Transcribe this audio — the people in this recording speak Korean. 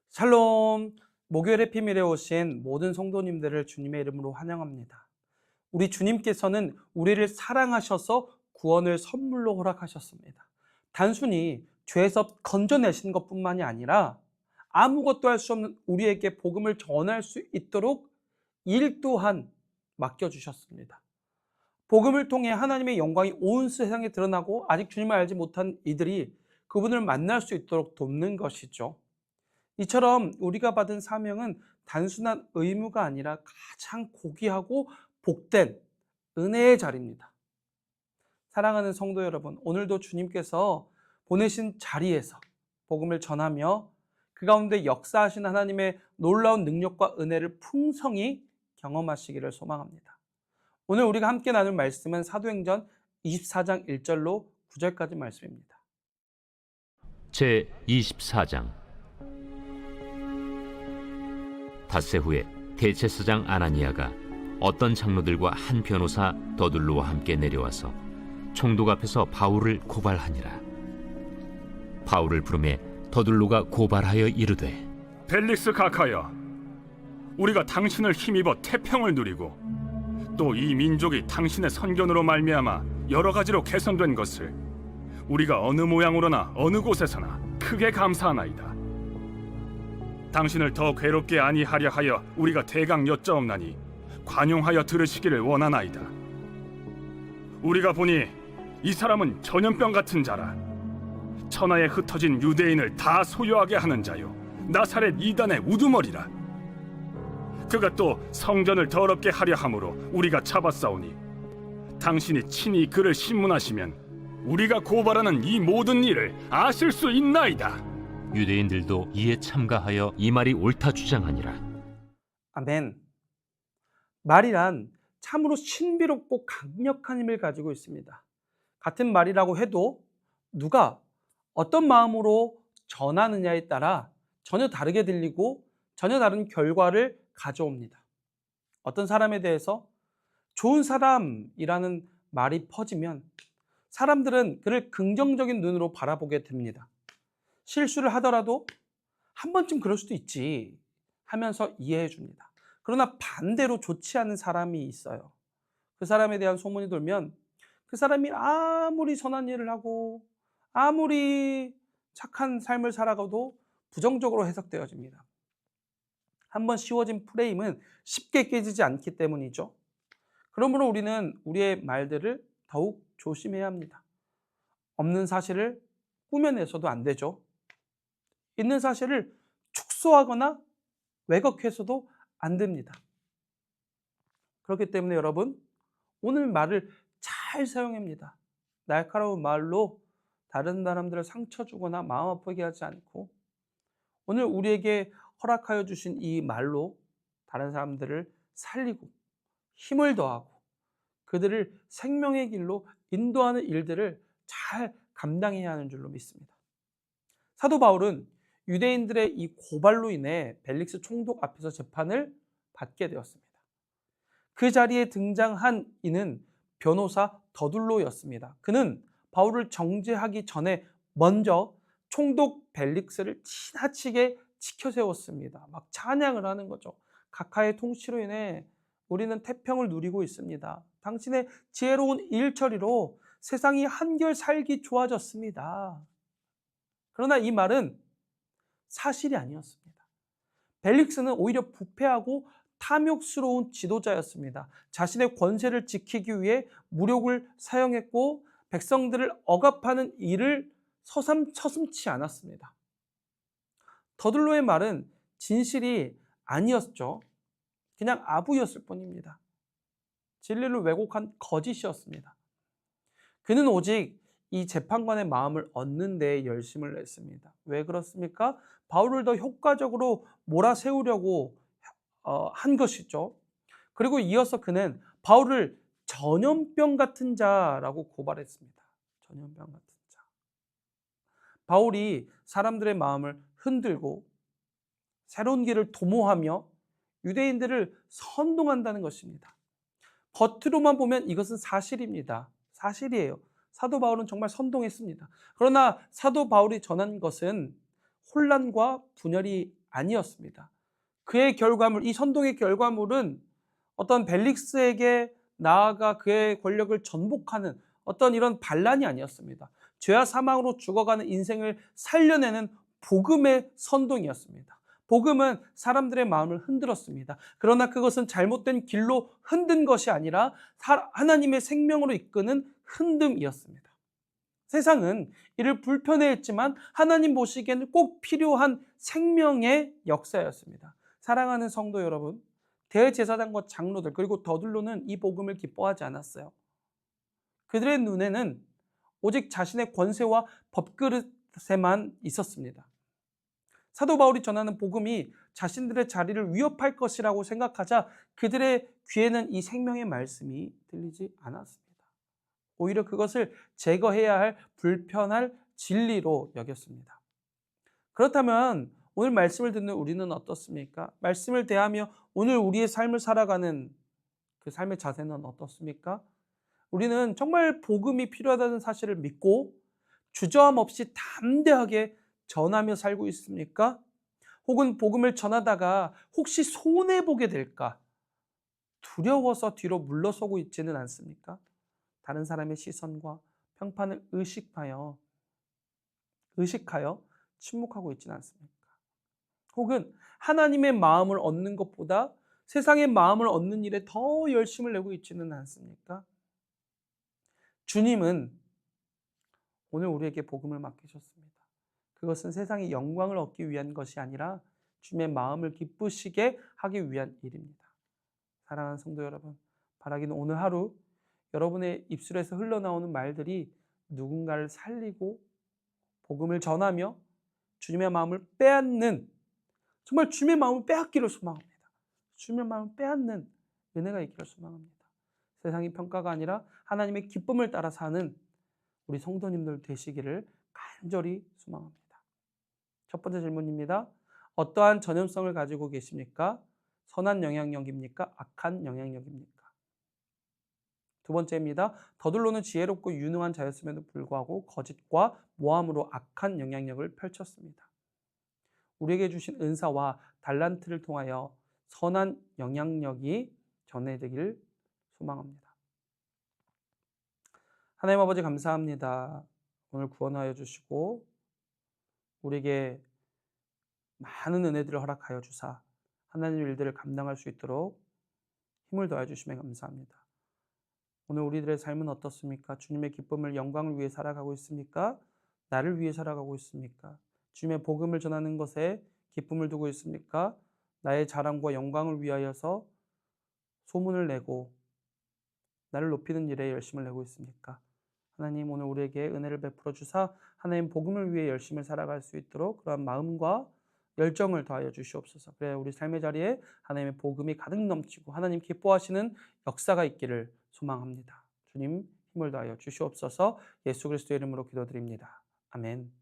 샬롬, 목요일 해피밀에 오신 모든 성도님들을 주님의 이름으로 환영합니다. 우리 주님께서는 우리를 사랑하셔서 구원을 선물로 허락하셨습니다. 단순히 죄에서 건져내신 것뿐만이 아니라 아무것도 할 수 없는 우리에게 복음을 전할 수 있도록 일 또한 맡겨주셨습니다. 복음을 통해 하나님의 영광이 온 세상에 드러나고 아직 주님을 알지 못한 이들이 그분을 만날 수 있도록 돕는 것이죠. 이처럼 우리가 받은 사명은 단순한 의무가 아니라 가장 고귀하고 복된 은혜의 자리입니다. 사랑하는 성도 여러분, 오늘도 주님께서 보내신 자리에서 복음을 전하며 그 가운데 역사하신 하나님의 놀라운 능력과 은혜를 풍성히 경험하시기를 소망합니다. 오늘 우리가 함께 나눌 말씀은 사도행전 24장 1절로 9절까지 말씀입니다. 제 24장. 닷새 후에 대제사장 아나니아가 어떤 장로들과 한 변호사 더둘로와 함께 내려와서 총독 앞에서 바울을 고발하니라. 바울을 부르매 더둘로가 고발하여 이르되, 벨릭스 각하여, 우리가 당신을 힘입어 태평을 누리고 또 이 민족이 당신의 선견으로 말미암아 여러 가지로 개선된 것을 우리가 어느 모양으로나 어느 곳에서나 크게 감사하나이다. 당신을 더 괴롭게 아니하려 하여 우리가 대강 여짜옵나니 관용하여 들으시기를 원하나이다. 우리가 보니 이 사람은 전염병 같은 자라. 천하에 흩어진 유대인을 다 소유하게 하는 자요, 나사렛 이단의 우두머리라. 그가 또 성전을 더럽게 하려 함으로 우리가 잡았사오니 당신이 친히 그를 신문하시면 우리가 고발하는 이 모든 일을 아실 수 있나이다. 유대인들도 이에 참가하여 이 말이 옳다 주장하니라. 아멘. 말이란 참으로 신비롭고 강력한 힘을 가지고 있습니다. 같은 말이라고 해도 누가 어떤 마음으로 전하느냐에 따라 전혀 다르게 들리고 전혀 다른 결과를 가져옵니다. 어떤 사람에 대해서 좋은 사람이라는 말이 퍼지면 사람들은 그를 긍정적인 눈으로 바라보게 됩니다. 실수를 하더라도 한 번쯤 그럴 수도 있지 하면서 이해해 줍니다. 그러나 반대로 좋지 않은 사람이 있어요. 그 사람에 대한 소문이 돌면 그 사람이 아무리 선한 일을 하고 아무리 착한 삶을 살아가도 부정적으로 해석되어집니다. 한번 씌워진 프레임은 쉽게 깨지지 않기 때문이죠. 그러므로 우리는 우리의 말들을 더욱 조심해야 합니다. 없는 사실을 꾸며내서도 안 되죠. 있는 사실을 축소하거나 왜곡해서도 안 됩니다. 그렇기 때문에 여러분, 오늘 말을 잘 사용합니다. 날카로운 말로 다른 사람들을 상처 주거나 마음 아프게 하지 않고 오늘 우리에게 허락하여 주신 이 말로 다른 사람들을 살리고 힘을 더하고 그들을 생명의 길로 인도하는 일들을 잘 감당해야 하는 줄로 믿습니다. 사도 바울은 유대인들의 이 고발로 인해 벨릭스 총독 앞에서 재판을 받게 되었습니다. 그 자리에 등장한 이는 변호사 더둘로였습니다. 그는 바울을 정죄하기 전에 먼저 총독 벨릭스를 지나치게 지켜세웠습니다. 막 찬양을 하는 거죠. 각하의 통치로 인해 우리는 태평을 누리고 있습니다. 당신의 지혜로운 일처리로 세상이 한결 살기 좋아졌습니다. 그러나 이 말은 사실이 아니었습니다. 벨릭스는 오히려 부패하고 탐욕스러운 지도자였습니다. 자신의 권세를 지키기 위해 무력을 사용했고 백성들을 억압하는 일을 서슴지 않았습니다. 더둘로의 말은 진실이 아니었죠. 그냥 아부였을 뿐입니다. 진리를 왜곡한 거짓이었습니다. 그는 오직 이 재판관의 마음을 얻는 데 열심을 냈습니다. 왜 그렇습니까? 바울을 더 효과적으로 몰아세우려고 한 것이죠. 그리고 이어서 그는 바울을 전염병 같은 자라고 고발했습니다. 전염병 같은 자. 바울이 사람들의 마음을 흔들고 새로운 길을 도모하며 유대인들을 선동한다는 것입니다. 겉으로만 보면 이것은 사실입니다. 사실이에요. 사도 바울은 정말 선동했습니다. 그러나 사도 바울이 전한 것은 혼란과 분열이 아니었습니다. 그의 결과물, 이 선동의 결과물은 어떤 벨릭스에게 나아가 그의 권력을 전복하는 어떤 이런 반란이 아니었습니다. 죄와 사망으로 죽어가는 인생을 살려내는 복음의 선동이었습니다. 복음은 사람들의 마음을 흔들었습니다. 그러나 그것은 잘못된 길로 흔든 것이 아니라 하나님의 생명으로 이끄는 흔듦이었습니다. 세상은 이를 불편해했지만 하나님 보시기에는 꼭 필요한 생명의 역사였습니다. 사랑하는 성도 여러분, 대제사장과 장로들 그리고 더들로는 이 복음을 기뻐하지 않았어요. 그들의 눈에는 오직 자신의 권세와 밥그릇에만 있었습니다. 사도 바울이 전하는 복음이 자신들의 자리를 위협할 것이라고 생각하자 그들의 귀에는 이 생명의 말씀이 들리지 않았습니다. 오히려 그것을 제거해야 할 불편할 진리로 여겼습니다. 그렇다면 오늘 말씀을 듣는 우리는 어떻습니까? 말씀을 대하며 오늘 우리의 삶을 살아가는 그 삶의 자세는 어떻습니까? 우리는 정말 복음이 필요하다는 사실을 믿고 주저함 없이 담대하게 전하며 살고 있습니까? 혹은 복음을 전하다가 혹시 손해보게 될까? 두려워서 뒤로 물러서고 있지는 않습니까? 다른 사람의 시선과 평판을 의식하여 침묵하고 있지는 않습니까? 혹은 하나님의 마음을 얻는 것보다 세상의 마음을 얻는 일에 더 열심을 내고 있지는 않습니까? 주님은 오늘 우리에게 복음을 맡기셨습니다. 그것은 세상의 영광을 얻기 위한 것이 아니라 주님의 마음을 기쁘시게 하기 위한 일입니다. 사랑하는 성도 여러분, 바라기는 오늘 하루 여러분의 입술에서 흘러나오는 말들이 누군가를 살리고 복음을 전하며 주님의 마음을 빼앗는, 정말 주님의 마음을 빼앗기를 소망합니다. 주님의 마음을 빼앗는 은혜가 있기를 소망합니다. 세상의 평가가 아니라 하나님의 기쁨을 따라 사는 우리 성도님들 되시기를 간절히 소망합니다. 첫 번째 질문입니다. 어떠한 전염성을 가지고 계십니까? 선한 영향력입니까? 악한 영향력입니까? 두 번째입니다. 더들로는 지혜롭고 유능한 자였음에도 불구하고 거짓과 모함으로 악한 영향력을 펼쳤습니다. 우리에게 주신 은사와 달란트를 통하여 선한 영향력이 전해지기를 소망합니다. 하나님 아버지 감사합니다. 오늘 구원하여 주시고 우리에게 많은 은혜들을 허락하여 주사 하나님의 일들을 감당할 수 있도록 힘을 더해 주시면 감사합니다. 오늘 우리들의 삶은 어떻습니까? 주님의 기쁨을 영광을 위해 살아가고 있습니까? 나를 위해 살아가고 있습니까? 주님의 복음을 전하는 것에 기쁨을 두고 있습니까? 나의 자랑과 영광을 위하여서 소문을 내고 나를 높이는 일에 열심을 내고 있습니까? 하나님 오늘 우리에게 은혜를 베풀어 주사 하나님 복음을 위해 열심히 살아갈 수 있도록 그러한 마음과 열정을 더하여 주시옵소서. 그래야 우리 삶의 자리에 하나님의 복음이 가득 넘치고 하나님 기뻐하시는 역사가 있기를 소망합니다. 주님 힘을 더하여 주시옵소서. 예수 그리스도의 이름으로 기도드립니다. 아멘.